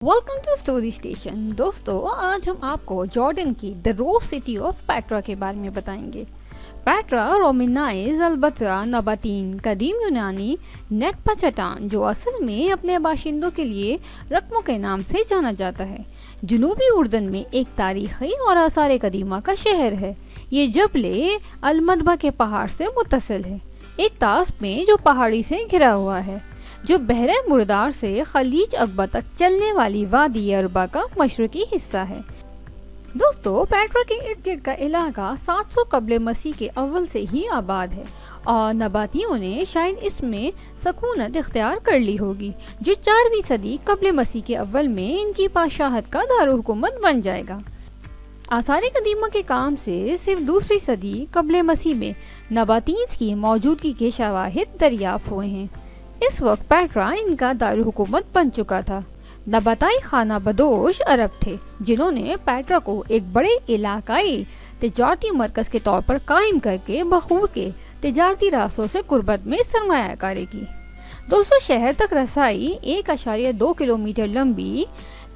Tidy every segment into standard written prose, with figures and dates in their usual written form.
Welcome to story station. दोस्तों, आज हम आपको जॉर्डन की द रोज सिटी ऑफ पैट्रा के बारे में बताएंगे। पैट्रा रोमिनाइज अलबत्रा नबातीन कदीम यूनानी नेटपा चट्टान, जो असल में अपने बाशिंदों के लिए रकमों के नाम से जाना जाता है, जनूबी उर्दन में एक तारीखी और आसार कदीमा का शहर है। ये जबले अलमदबा के पहाड़ से मुत्तसिल है, एक तास में जो पहाड़ी से घिरा हुआ है, जो बहरे मुर्दार से खलीज अकबर तक चलने वाली वादी अरबा का मशरकी हिस्सा है। दोस्तों, पैट्रा के इर्द गिर्द का इलाका 700 कबल मसीह के अव्वल से ही आबाद है और नबातियों ने शायद इसमें सकूनत इख्तियार कर ली होगी, जो 4वीं सदी कबल मसीह के अव्वल में इनकी बादशाहत का दारुल-हुकूमत बन जाएगा। आसार कदीमा के काम से सिर्फ 2री सदी कबल मसीह में नबातीन की मौजूदगी के शवाहिद दरियाफ्त हुए हैं। इस वक्त पैट्रा इनका दारुल हुकूमत बन चुका था। नबाताई खाना बदोश अरब थे, जिन्होंने पैट्रा को एक बड़े इलाकाई तिजारती मरकज के तौर पर कायम करके बखूर के तिजारती रास्तों से कुर्बत में सरमायाकारी की। दोस्तों, शहर तक रसाई 1.2 किलोमीटर लंबी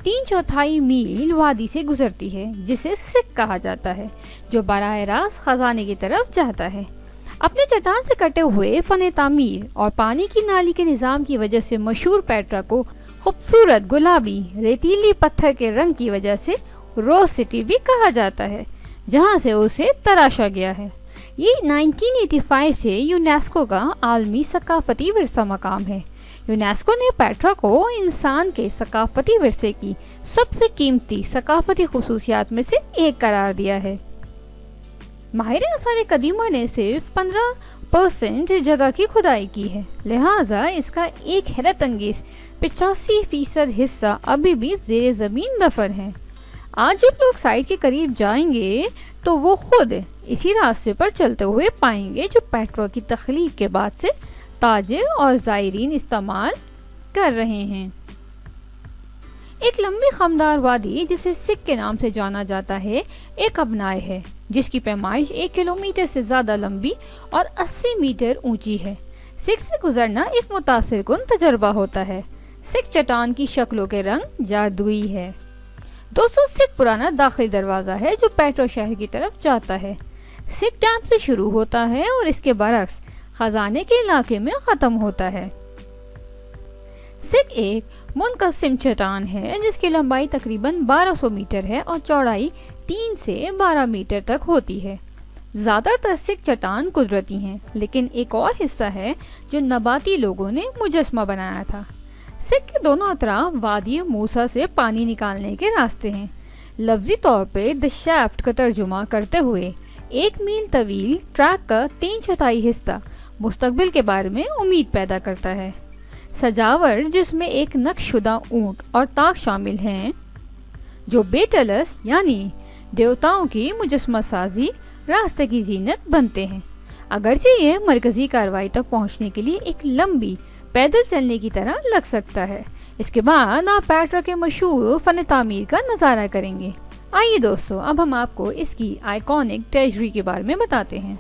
3/4 मील वादी से गुजरती है, जिसे सिक कहा जाता है, जो बराह रास्त खजाने की तरफ जाता है। अपने चट्टान से कटे हुए फन तामीर और पानी की नाली के निज़ाम की वजह से मशहूर पैट्रा को खूबसूरत गुलाबी रेतीली पत्थर के रंग की वजह से रोज सिटी भी कहा जाता है, जहां से उसे तराशा गया है। ये 1985 से यूनेस्को का आलमी सकाफती विरसा मकाम है। यूनेस्को ने पैट्रा को इंसान के सकाफती विरसे की सबसे कीमती सकाफती खुसूसियात में से एक करार दिया है। माहिर आसार कदीमा ने सिर्फ 15% जगह की खुदाई की है, लिहाजा इसका एक हैरत अंगेज 85% हिस्सा अभी भी ज़ेरे ज़मीन दफन है। आज जब लोग साइट के करीब जाएंगे तो वो खुद इसी रास्ते पर चलते हुए पाएंगे, जो पैट्रा की तख्लीक के बाद से ताजिर और ज़ायरीन इस्तेमाल कर रहे हैं। एक लंबी खमदार वादी, जिसे सिक के नाम से जाना जाता है, एक अबनाए है, जिसकी पैमाइश 1 किलोमीटर से ज़्यादा लंबी और 80 मीटर ऊंची है। सिक से गुजरना एक मुतासिर कुन तजर्बा होता है। सिक चट्टान की शक्लों के रंग जादुई है। दोस्तों, सिक पुराना दाखिली दरवाज़ा है जो पैट्रा शहर की तरफ जाता है। सिक डैम से शुरू होता है और इसके बरक्स खजाने के इलाके में ख़त्म होता है। सिक एक मुनकसिम चट्टान है, जिसकी लंबाई तकरीबन 1200 मीटर है और चौड़ाई 3 से 12 मीटर तक होती है। ज़्यादातर सिक चट्टान कुदरती हैं, लेकिन एक और हिस्सा है जो नबाती लोगों ने मुजस्मा बनाया था। सिक के दोनों अतराफ वादी मूसा से पानी निकालने के रास्ते हैं। लफ्जी तौर पे द शैफ्ट का तर्जुमा करते हुए 1 मील तवील ट्रैक का 3/4 हिस्सा मुस्तकबिल के बारे में उम्मीद पैदा करता है। सजावट, जिसमें एक नक्शशुदा ऊंट और ताक शामिल हैं, जो बेटलस यानी देवताओं की मुजस्मा साजी रास्ते की जीनत बनते हैं। अगरचे ये मरकजी कार्रवाई तक पहुंचने के लिए एक लंबी पैदल चलने की तरह लग सकता है। इसके बाद आप पैट्रा के मशहूर फन तामीर का नज़ारा करेंगे। आइए दोस्तों, अब हम आपको इसकी आइकॉनिक ट्रेजरी के बारे में बताते हैं।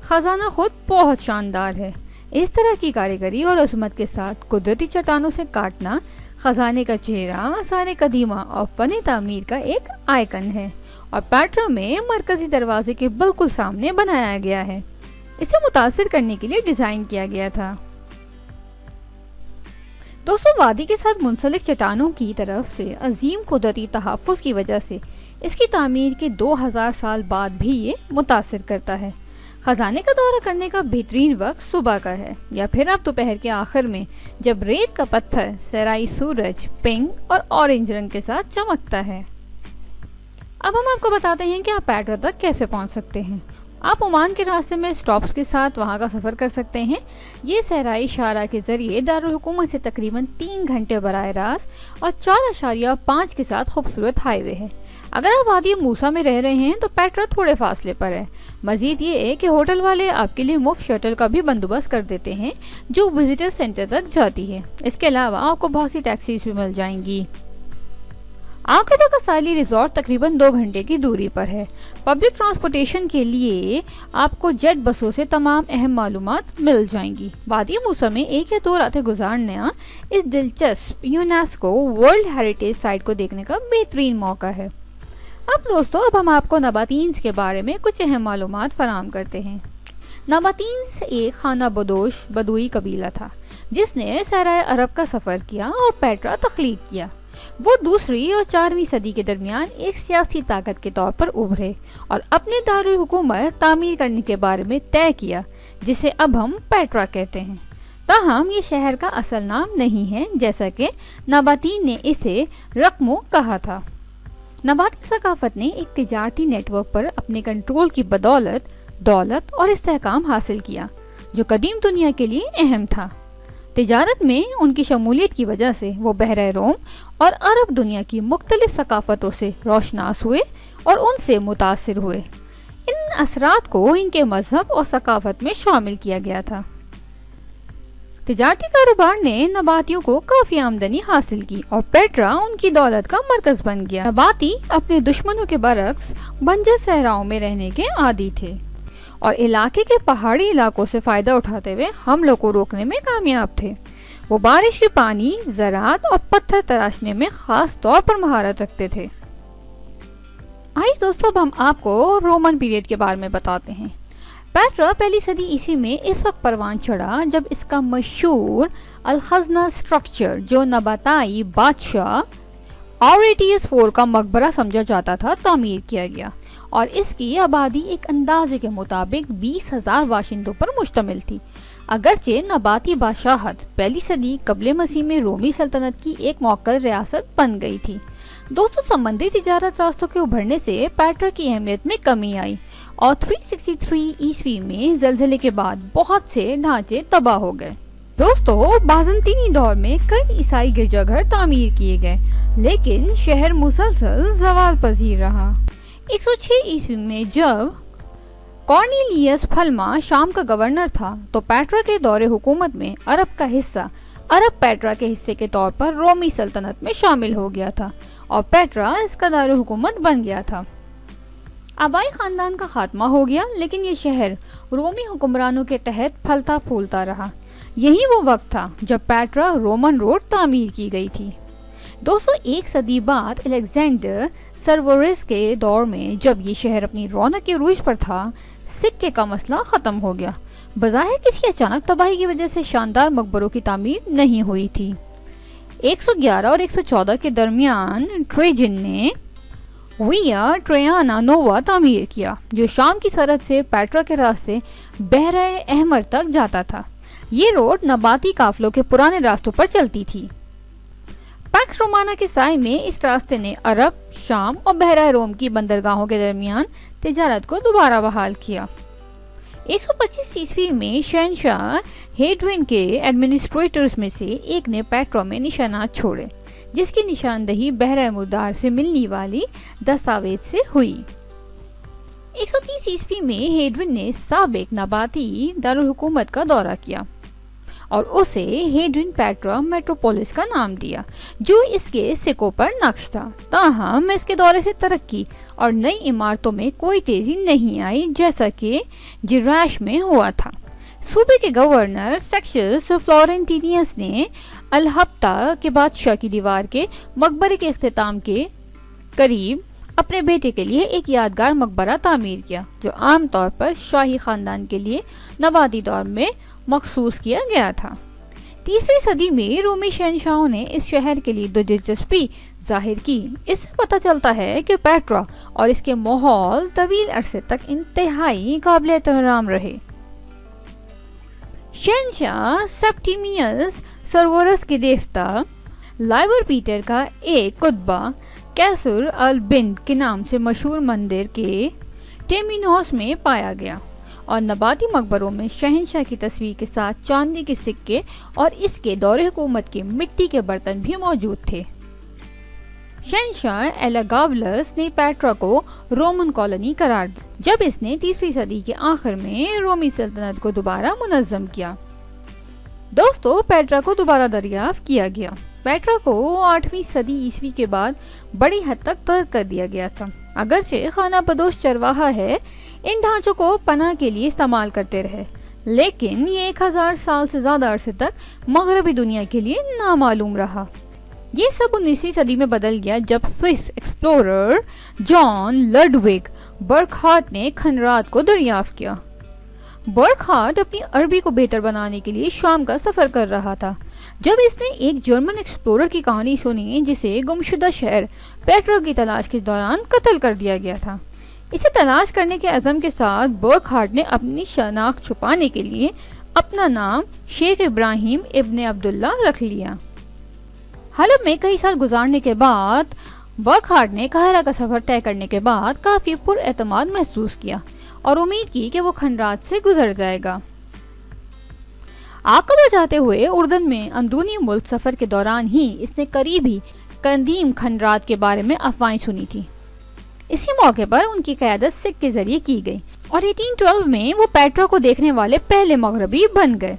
खजाना खुद बहुत शानदार है। इस तरह की कारीगरी और अजमत के साथ कुदरती चट्टानों से काटना खजाने का चेहरा आसार कदीमा और फन तामीर का एक आइकन है और पैट्रा में मरकजी दरवाजे के बिल्कुल सामने बनाया गया है। इसे मुतासिर करने के लिए डिज़ाइन किया गया था। दोस्तों, वादी के साथ मुंसलिक चट्टानों की तरफ से अजीम कुदरती तहफ़्फ़ुज़ की वजह से इसकी तामीर के 2000 साल बाद भी ये मुतासिर करता है। खजाने का दौरा करने का बेहतरीन वक्त सुबह का है या फिर अब दोपहर के आखिर में, जब रेत का पत्थर सहराई सूरज पिंक और ऑरेंज रंग के साथ चमकता है। अब हम आपको बताते हैं कि आप पैट्रा तक कैसे पहुंच सकते हैं। आप ओमान के रास्ते में स्टॉप्स के साथ वहां का सफ़र कर सकते हैं। ये सहराई शारा के ज़रिए दारुल हुकूमत से तकरीबन 3 घंटे बराह रास्त और 4.5 के साथ खूबसूरत हाईवे है। अगर आप वादी मूसा में रह रहे हैं तो पैट्रा थोड़े फासले पर है। मज़ीद ये है कि होटल वाले आपके लिए मुफ्त शटल का भी बंदोबस्त कर देते हैं, जो विजिटर सेंटर तक जाती है। इसके अलावा आपको बहुत सी टैक्सीज भी मिल जाएंगी। आकाबा का साली रिजॉर्ट तकरीबन 2 घंटे की दूरी पर है। पब्लिक ट्रांसपोर्टेशन के लिए आपको जेट बसों से तमाम अहम मालूमात मिल जाएंगी। वादी मूसा में 1 या 2 रातें गुजारना इस दिलचस्प यूनेस्को वर्ल्ड हेरिटेज साइट को देखने का बेहतरीन मौका है। अब दोस्तों, अब हम आपको नबातीन्स के बारे में कुछ अहम मालूमात फराहम करते हैं। नबातीन्स एक खाना बदोश बदुई कबीला था जिसने सहराए अरब का सफ़र किया और पेट्रा तख्लीक किया। वो 2वीं और 4वीं सदी के दरमियान एक सियासी ताकत के तौर पर उभरे और अपने दारुल हुकूमत तामीर करने के बारे में तय किया, जिसे अब हम पेट्रा कहते हैं। ताहम ये शहर का असल नाम नहीं है, जैसा कि नबातीन ने इसे रकमो कहा था। नबाती सकाफत ने एक तिजारती नेटवर्क पर अपने कंट्रोल की बदौलत दौलत और इस्तेहकाम हासिल किया, जो कदीम दुनिया के लिए अहम था। तिजारत में उनकी शमूलियत की वजह से वो बहरे रोम और अरब दुनिया की मुख्तलिफ सकाफतों से रोशनास हुए और उनसे मुतासिर हुए। इन असरात को इनके मजहब और सकाफत में शामिल किया गया था। तिजारती कारोबार ने नबातियों को काफ़ी आमदनी हासिल की और पेट्रा उनकी दौलत का मरकज़ बन गया। नबाती अपने दुश्मनों के बरक्स बंजर सहराओं में रहने के आदी थे और इलाके के पहाड़ी इलाकों से फ़ायदा उठाते हुए हमलों को रोकने में कामयाब थे। वो बारिश के पानी, ज़राअत और पत्थर तराशने में ख़ास तौर पर महारत रखते थे। आइए दोस्तों, अब हम आपको रोमन पीरियड के बारे में बताते हैं। पेट्रा पहली सदी ईस्वी में इस वक्त परवान चढ़ा जब इसका मशहूर अल-खज़ना स्ट्रक्चर, जो नबाताई बादशाह ऑरेटियस IV का मकबरा समझा जाता था, तामीर किया गया और इसकी आबादी एक अंदाजे के मुताबिक 20,000 बाशिंदों पर मुश्तमिल थी। अगरचे नबाती बादशाहत पहली सदी कबले मसीह में रोमी सल्तनत की एक मौक्कल रियासत बन गई थी। दोस्तों, संबंधी तिजारत रास्तों के उभरने से पेट्रा की अहमियत में कमी आई और 363 ईस्वी में ज़लज़ले के बाद बहुत से ढांचे तबाह हो गए। दोस्तों, बाज़ंतीनी दौर में कई ईसाई गिरजाघर तामीर किए गए, लेकिन शहर मुसलसल ज़वाल पजीर रहा। 106 ईस्वी में जब कॉर्नेलियस फल्मा शाम का गवर्नर था, तो पेट्रा के दौरे हुकूमत में अरब का हिस्सा अरब पेट्रा के हिस्से के तौर पर रोमी सल्तनत में शामिल हो गया था और पेट्रा इसका दारुल हुकूमत बन गया था। आबाई ख़ानदान का खात्मा हो गया, लेकिन ये शहर रोमी हुक्मरानों के तहत फलता फूलता रहा। यही वो वक्त था जब पेट्रा रोमन रोड तामीर की गई थी। दोस्तों, 1 सदी बाद अलेक्जेंडर सर्वोरस के दौर में जब ये शहर अपनी रौनक के रूज पर था, सिक्के का मसला ख़त्म हो गया। बज़ाहिर किसी अचानक तबाही की वजह से शानदार मकबरों की तामीर नहीं हुई थी। 111 और 114 के दरमियान ट्रेजन ने विया ट्रेयाना नोवा तामीर किया, जो शाम की सरहद से पेट्रा के रास्ते बहरे अहमर तक जाता था। ये रोड नबाती काफिलों के पुराने रास्तों पर चलती थी। पैक्स रोमाना के साय में इस रास्ते ने अरब, शाम और बहरा रोम की बंदरगाहों के दरमियान तिजारत को दोबारा बहाल किया। 125 ईस्वी में शहनशाह हेड्विन के एडमिनिस्ट्रेटर्स में से एक ने पेट्रा में निशानात छोड़े, जिसकी निशानदही बहरा मुर्दार से मिलने वाली दस्तावेज से हुई। 130 ईस्वी में हेड्विन ने साबिक नबाती दारुल हुकूमत का दौरा किया और उसे हेड्विन पेट्रा मेट्रोपोलिस का नाम दिया, जो इसके सिक्कों पर नक्श था। ताहम इसके दौरे से तरक्की और नई इमारतों में कोई तेजी नहीं आई, जैसा कि जिराश में हुआ था। सूबे के गवर्नर सेक्शस फ्लोरेंटिनियस ने अल-हब्ता के बादशाह की दीवार के मकबरे के इख्तिताम के करीब अपने बेटे के लिए एक यादगार मकबरा तामीर किया, जो आमतौर पर शाही खानदान के लिए नबाती दौर में मखसूस किया गया था। 3वीं सदी में रोमी शहनशाहों ने इस शहर के लिए दिलचस्पी जाहिर की। इससे पता चलता है कि पेट्रा और इसके माहौल तवील अरसे तक इंतहाई काबिल एहतराम रहे। शहनशाह सेप्टिमियस सर्वोरस के देवता लाइवर पीटर का एक कुतबा कैसर अल बिंद के नाम से मशहूर मंदिर के टेमिनोस में पाया गया और नबाती मकबरों में शहनशाह की तस्वीर के साथ चांदी के सिक्के और इसके दौरे हुकूमत के मिट्टी के बर्तन भी मौजूद थे। शहनशाह एलागावलस ने पेट्रा को रोमन कॉलोनी करार दिया, जब इसने 3वीं सदी के आखिर में रोमी सल्तनत को दोबारा मुनज़्ज़म किया। दोस्तों, पेट्रा को दोबारा दरियाफ्त किया गया। پیٹرا کو 8ویں صدی عیسوی کے بعد بڑی حد تک ترک کر دیا گیا تھا۔ اگرچہ خانہ بدوش چرواہا ہے ان ڈھانچوں کو پناہ کے لیے استعمال کرتے رہے، لیکن یہ 1000 سال سے زیادہ عرصے تک مغربی دنیا کے لیے نامعلوم رہا۔ یہ سب 19ویں صدی میں بدل گیا جب سوئس ایکسپلورر جان لڈوگ برکہارٹ نے کھنڈرات کو دریافت کیا۔ برکہارٹ اپنی عربی کو بہتر بنانے کے لیے شام کا سفر کر رہا تھا جب اس نے ایک جرمن ایکسپلورر کی کہانی سنی جسے گمشدہ شہر پیٹرا کی تلاش کے دوران قتل کر دیا گیا تھا۔ اسے تلاش کرنے کے عزم کے ساتھ برکہارٹ نے اپنی شناخت چھپانے کے لیے اپنا نام شیخ ابراہیم ابن عبداللہ رکھ لیا۔ حلب میں کئی سال گزارنے کے بعد برکہارٹ نے قاہرہ کا سفر طے کرنے کے بعد کافی پر اعتماد محسوس کیا اور امید کی کہ وہ کھنڈرات سے گزر جائے گا۔ عاقبہ جاتے ہوئے اردن میں اندرونی ملک سفر کے دوران ہی اس نے قریبی قدیم کھنڈرات کے بارے میں افواہیں سنی تھی۔ اسی موقع پر ان کی قیادت سکھ کے ذریعے کی گئی اور 1812 میں وہ پیٹرا کو دیکھنے والے پہلے مغربی بن گئے۔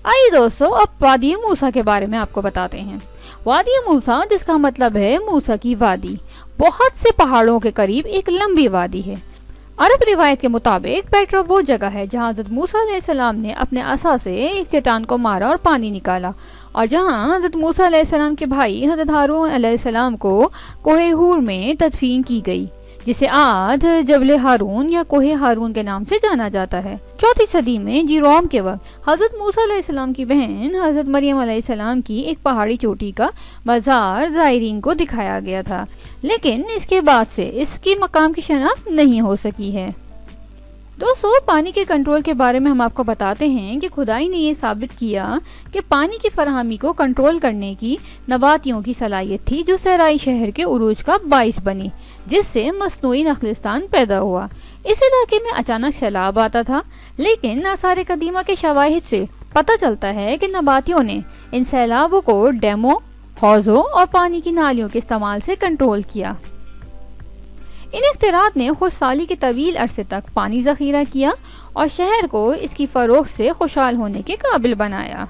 آئیے دوستو اب وادی موسیٰ کے بارے میں آپ کو بتاتے ہیں۔ وادی موسیٰ جس کا مطلب ہے موسیٰ کی وادی، بہت سے پہاڑوں کے قریب ایک لمبی وادی ہے۔ عرب روایت کے مطابق پیٹرا وہ جگہ ہے جہاں حضرت موسیٰ علیہ السلام نے اپنے عصا سے ایک چٹان کو مارا اور پانی نکالا، اور جہاں حضرت موسیٰ علیہ السلام کے بھائی حضرت ہارون علیہ السلام کو کوہ ہور میں تدفین کی گئی، جسے آج جبل ہارون یا کوہ ہارون کے نام سے جانا جاتا ہے۔ 4 صدی میں جیروم کے وقت حضرت موسیٰ علیہ السلام کی بہن حضرت مریم علیہ السلام کی ایک پہاڑی چوٹی کا مزار زائرین کو دکھایا گیا تھا، لیکن اس کے بعد سے اس کی مقام کی شناخت نہیں ہو سکی ہے۔ دوستو پانی کے کنٹرول کے بارے میں ہم آپ کو بتاتے ہیں کہ خدائی نے یہ ثابت کیا کہ پانی کی فراہمی کو کنٹرول کرنے کی نباتیوں کی صلاحیت تھی جو صحرائی شہر کے عروج کا باعث بنی، جس سے مصنوعی نخلستان پیدا ہوا۔ اس علاقے میں اچانک سیلاب آتا تھا، لیکن آثار قدیمہ کے شواہد سے پتہ چلتا ہے کہ نباتیوں نے ان سیلابوں کو ڈیموں، حوضوں اور پانی کی نالیوں کے استعمال سے کنٹرول کیا۔ ان اختراعات نے خشک سالی کے طویل عرصے تک پانی ذخیرہ کیا اور شہر کو اس کی فروخت سے خوشحال ہونے کے قابل بنایا۔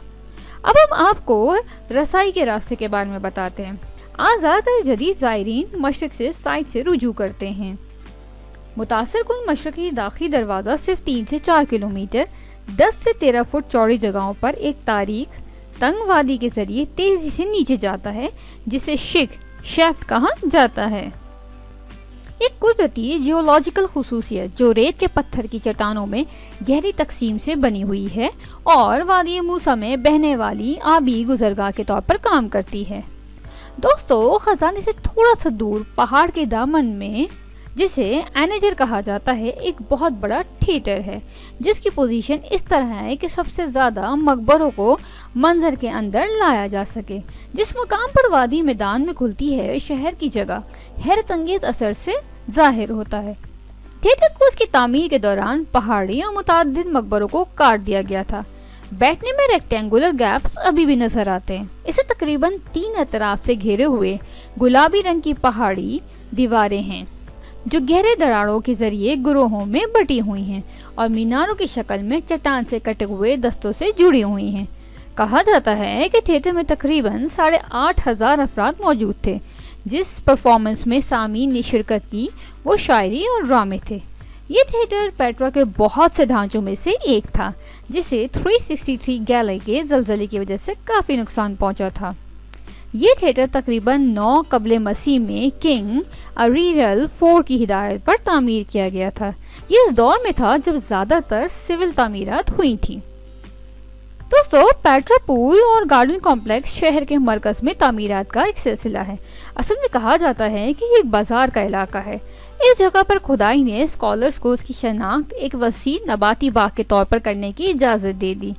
اب ہم آپ کو رسائی کے راستے کے بارے میں بتاتے ہیں۔ زیادہ تر جدید زائرین مشرق سے سائٹ سے رجوع کرتے ہیں۔ متاثر کن مشرقی داخلی دروازہ صرف 3 سے 4 کلومیٹر 10 سے 13 فٹ چوڑی جگہوں پر ایک تاریک تنگ وادی کے ذریعے تیزی سے نیچے جاتا ہے، جسے شیفٹ کہا جاتا ہے۔ ایک قدرتی جیولوجیکل خصوصیت جو ریت کے پتھر کی چٹانوں میں گہری تقسیم سے بنی ہوئی ہے اور وادی موسیٰ میں بہنے والی آبی گزرگاہ کے طور پر کام کرتی ہے۔ دوستو خزانے سے تھوڑا سا دور پہاڑ کے دامن میں، جسے اینیجر کہا جاتا ہے، ایک بہت بڑا تھیٹر ہے جس کی پوزیشن اس طرح ہے کہ سب سے زیادہ مقبروں کو منظر کے اندر لایا جا سکے۔ جس مقام پر وادی میدان میں کھلتی ہے، شہر کی جگہ حیرت انگیز اثر سے ظاہر ہوتا ہے۔ تھیٹر کو اس کی تعمیر کے دوران پہاڑی اور متعدد مقبروں کو کاٹ دیا گیا تھا۔ بیٹھنے میں ریکٹینگولر گیپس ابھی بھی نظر آتے ہیں۔ اسے تقریباً 3 اطراف سے گھیرے ہوئے گلابی رنگ کی پہاڑی دیواریں ہیں جو گہرے دراڑوں کے ذریعے گروہوں میں بٹی ہوئی ہیں اور میناروں کی شکل میں چٹان سے کٹے ہوئے دستوں سے جڑی ہوئی ہیں۔ کہا جاتا ہے کہ تھیٹر میں تقریباً 8500 افراد موجود تھے۔ جس پرفارمنس میں سامعین نے شرکت کی وہ شاعری اور ڈرامے تھے۔ یہ تھیٹر پیٹرا کے بہت سے ڈھانچوں میں سے ایک تھا جسے 363 گیلے کے زلزلے کی وجہ سے کافی نقصان پہنچا تھا۔ یہ تھیٹر تقریباً 9 قبل مسیح میں کنگ اریریل 4 کی ہدایت پر تعمیر کیا گیا تھا۔ یہ اس دور میں تھا جب زیادہ تر سول تعمیرات ہوئی تھیں۔ دوستو پیٹرا پول اور گارڈن کمپلیکس شہر کے مرکز میں تعمیرات کا ایک سلسلہ ہے۔ اصل میں کہا جاتا ہے کہ یہ ایک بازار کا علاقہ ہے۔ اس جگہ پر خدائی نے اسکالرز کو اس کی شناخت ایک وسیع نباتی باغ کے طور پر کرنے کی اجازت دے دی،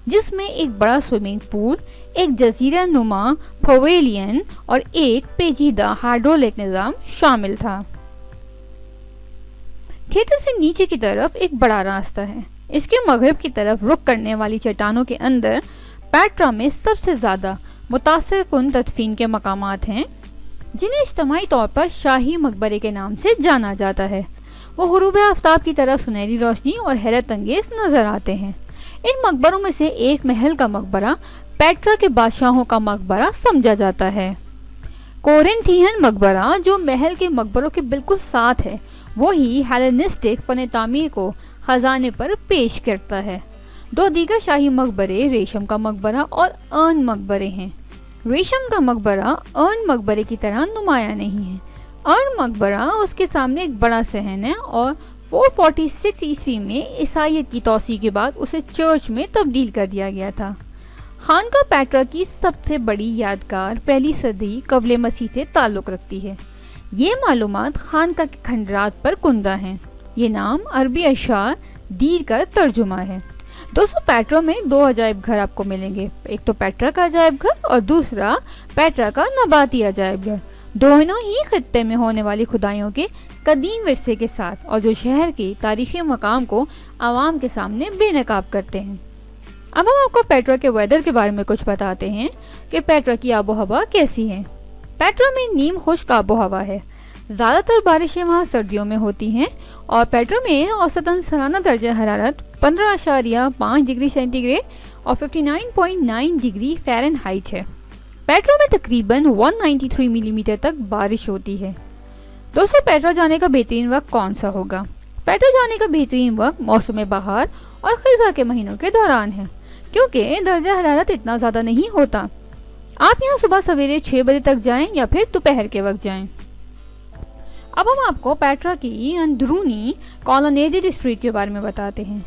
جس میں ایک بڑا سوئمنگ پول، ایک جزیرہ نما پویلین اور ایک پیچیدہ ہائیڈرولک نظام شامل تھا۔ تھیٹر سے نیچے کی طرف ایک بڑا راستہ ہے۔ اس کے مغرب کی طرف رخ کرنے والی چٹانوں کے اندر پیٹرا میں سب سے زیادہ متاثر کن تدفین کے مقامات ہیں، جنہیں اجتماعی طور پر شاہی مقبرے کے نام سے جانا جاتا ہے۔ وہ غروب آفتاب کی طرح سنہری روشنی اور حیرت انگیز نظر آتے ہیں۔ ان مقبروں میں سے ایک محل کا مقبرہ पेट्रा के बादशाहों का मकबरा समझा जाता है। कोरिंथियन मकबरा जो महल के मकबरों के बिल्कुल साथ है, वही हेलेनिस्टिक फन तामीर को खजाने पर पेश करता है। दो दीगर शाही मकबरे रेशम का मकबरा और अर्न मकबरे हैं। रेशम का मकबरा अर्न मकबरे की तरह नुमाया नहीं है। अर्न मकबरा उसके सामने एक बड़ा सहन है और 446 ईस्वी में ईसाईयत की तौसीह के बाद उसे चर्च में तब्दील कर दिया गया था। खानका पेट्रा की सबसे बड़ी यादगार पहली सदी कबले मसीह से ताल्लुक़ रखती है। ये मालूमात खानका के खंडरात पर कुंदा हैं। ये नाम अरबी अशार दीर का तर्जुमा है। दोस्तों, पेट्रा में दो अजायब घर आपको मिलेंगे, एक तो पेट्रा का अजायब घर और दूसरा पेट्रा का नबाती अजायब घर, दोनों ही खित्ते में होने वाली खुदाइयों के कदीम विरसे के साथ और जो शहर के तारीखी मकाम को आवाम के सामने बेनकाब करते हैं। अब हम आपको पेट्रा के वेदर के बारे में कुछ बताते हैं कि पेट्रा की आबो हवा कैसी है। पेट्रा में नीम खुश्क आबो हवा है। ज़्यादातर बारिशें वहाँ सर्दियों में होती हैं और पेट्रा में औसतन सालाना दर्जा हरारत 15.5 डिग्री सेंटीग्रेड और 59.9 डिग्री फ़ारेनहाइट है। पेट्रा में तकरीबन 193 मिलीमीटर तक बारिश होती है। दोस्तों, पेट्रा जाने का बेहतरीन वक्त कौन सा होगा? पेट्रा जाने का बेहतरीन वक्त मौसम बहार और खिज़ा के महीनों के दौरान है, क्योंकि दर्जा हरारत इतना ज़्यादा नहीं होता। आप यहाँ सुबह सवेरे 6 बजे तक जाएं या फिर दोपहर के वक्त जाएं। अब हम आपको पेट्रा की अंदरूनी कॉलोनेडेड स्ट्रीट के बारे में बताते हैं।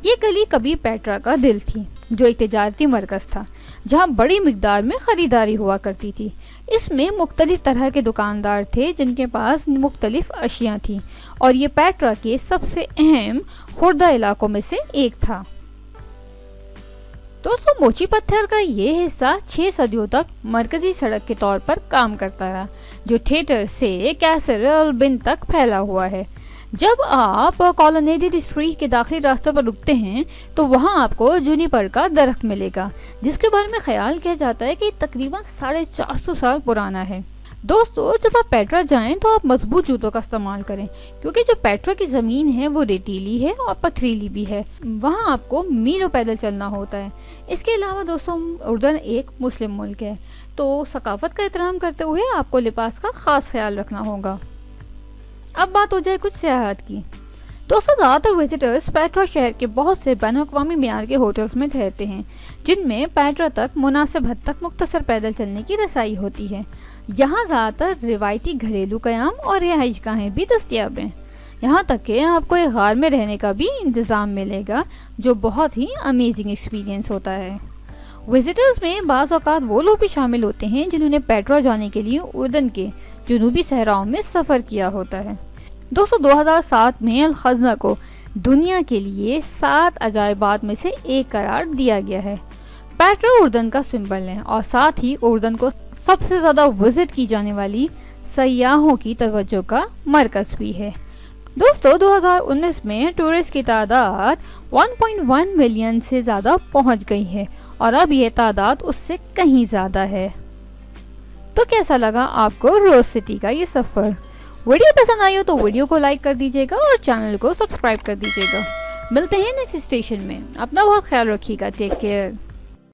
ये गली कभी पेट्रा का दिल थी, जो एक तिजारती मरकज़ था जहाँ बड़ी मिकदार में ख़रीदारी हुआ करती थी। इसमें मुख्तलिफ तरह के दुकानदार थे जिनके पास मुख्तलिफ अशियाँ थीं और ये पेट्रा के सबसे अहम खुर्दा इलाकों में से एक था। दोस्तों, मोची पत्थर का ये हिस्सा 6 सदियों तक मरकजी सड़क के तौर पर काम करता रहा, जो थिएटर से कैसर अल-बिन तक फैला हुआ है। जब आप कॉलोनेडेड स्ट्रीट के दाखिली रास्ते पर रुकते हैं तो वहाँ आपको जूनिपर का दरख्त मिलेगा, जिसके बारे में ख्याल किया जाता है कि तकरीबन 450 साल पुराना है। दोस्तों, जब आप पेट्रा जाएं तो आप मजबूत जूतों का इस्तेमाल करें, क्योंकि जो पेट्रा की ज़मीन है वो रेतीली है और पथरीली भी है। वहाँ आपको मीलों पैदल चलना होता है। इसके अलावा दोस्तों, उर्दन एक मुस्लिम मुल्क है, तो सकाफत का एहतराम करते हुए आपको लिबास का ख़ास ख्याल रखना होगा। अब बात हो जाए कुछ सियाहत की। दोस्तों, ज़्यादातर विजिटर्स पेट्रा शहर के बहुत से बैनुल-अक़वामी मियार के होटल्स में ठहरते हैं, जिनमें पेट्रा तक मुनासिब हद तक मुख्तसर पैदल चलने की रसाई होती है। यहाँ ज़्यादातर रिवायती घरेलू क़याम और रिहाइशगाहें भी दस्तयाब हैं। यहाँ तक कि आपको एक गार में रहने का भी इंतज़ाम मिलेगा, जो बहुत ही अमेजिंग एक्सपीरियंस होता है। विजिटर्स में बाज़ औक़ात वो लोग भी शामिल होते हैं जिन्होंने पेट्रा जाने के लिए उर्दन के जनूबी सहराओं में सफ़र किया होता है। दोस्तों, 2007 में अल खज़ना को दुनिया के लिए 7 अजायबात में से एक करार दिया गया है। पेट्रा उर्दन का सिंबल है और साथ ही उर्दन को सबसे ज़्यादा विजिट की जाने वाली सयाहों की तवज्जो का मरकज़ भी है। दोस्तों, 2019 में टूरिस्ट की तादाद 1.1 मिलियन से ज़्यादा पहुंच गई है और अब ये तादाद उससे कहीं ज़्यादा है। तो कैसा लगा आपको रोज़ सिटी का ये सफ़र? वीडियो पसंद आई हो तो वीडियो को लाइक कर दीजिएगा और चैनल को सब्सक्राइब कर दीजिएगा। मिलते हैं नेक्स्ट स्टेशन में। अपना बहुत ख्याल रखिएगा। Take care.